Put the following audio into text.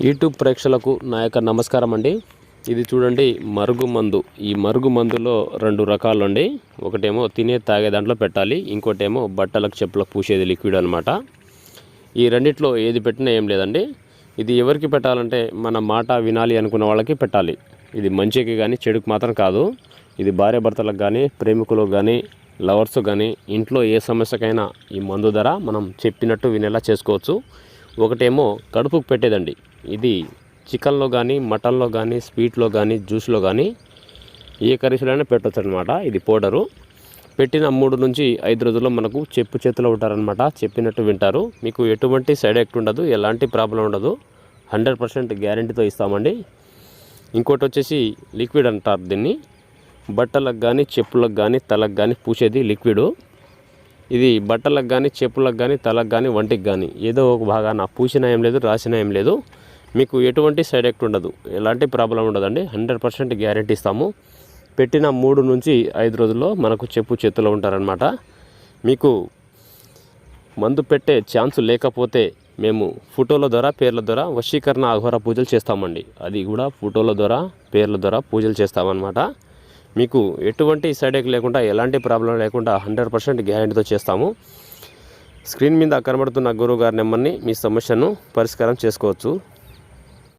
YouTube ప్రేక్షకులకు నా యొక్క నమస్కారం అండి. ఇది చూడండి మరుగు మందు. ఈ మరుగు మందులో రెండు రకాలు అండి. ఒకటేమో తినే తాగే దాంట్లో పెట్టాలి, ఇంకోటేమో బట్టలకు చెప్పులకు పూసేది లిక్విడ్ అనమాట. ఈ రెండిట్లో ఏది పెట్టినా ఏం లేదండి. ఇది ఎవరికి పెట్టాలంటే మన మాట వినాలి అనుకున్న వాళ్ళకి పెట్టాలి. ఇది మంచికి కానీ చెడుకు మాత్రం కాదు. ఇది భార్య భర్తలకు కానీ, ప్రేమికులకు కానీ, లవర్స్ కానీ, ఇంట్లో ఏ సమస్యకైనా ఈ మందు ధర మనం చెప్పినట్టు వినేలా చేసుకోవచ్చు. ఒకటేమో కడుపుకు పెట్టేదండి. ఇది చికెన్లో కానీ, మటన్లో కానీ, స్వీట్లో కానీ, జ్యూస్లో కానీ ఏ కర్రీస్లోనే పెట్టవచ్చు అనమాట. ఇది పౌడరు పెట్టిన 3 నుంచి 5 రోజుల్లో మనకు చేతిలో ఉంటారనమాట. చెప్పినట్టు వింటారు. మీకు ఎటువంటి సైడ్ ఎఫెక్ట్ ఉండదు, ఎలాంటి ప్రాబ్లం ఉండదు. 100% గ్యారంటీతో ఇస్తామండి. ఇంకోటి వచ్చేసి లిక్విడ్ అంటారు దీన్ని. బట్టలకు కానీ, చెప్పులకు కానీ, తలకు కానీ పూసేది లిక్విడ్. ఇది బట్టలకు కానీ, చెప్పులకు కానీ, తలకు కానీ, వంటికి కానీ ఏదో ఒక భాగాన పూసినా ఏం లేదు, రాసినా ఏం లేదు. మీకు ఎటువంటి సైడ్ ఎఫెక్ట్ ఉండదు, ఎలాంటి ప్రాబ్లం ఉండదండి. 100% గ్యారెంటీ ఇస్తాము. పెట్టిన 3 నుంచి 5 రోజుల్లో మనకు చేతిలో ఉంటారనమాట. మీకు మందు పెట్టే ఛాన్స్ లేకపోతే మేము ఫోటోల ద్వారా, పేర్ల ద్వారా వశీకరణ అఘోర పూజలు చేస్తామండి. అది కూడా ఫోటోల ద్వారా, పేర్ల ద్వారా పూజలు చేస్తామన్నమాట. మీకు ఎటువంటి సైడ్ ఎఫెక్ట్ లేకుండా, ఎలాంటి ప్రాబ్లం లేకుండా 100% గ్యారెంటీతో చేస్తాము. స్క్రీన్ మీద కనబడుతున్న గురువు గారి నెంబర్ని మీ సమస్యను పరిష్కారం చేసుకోవచ్చు.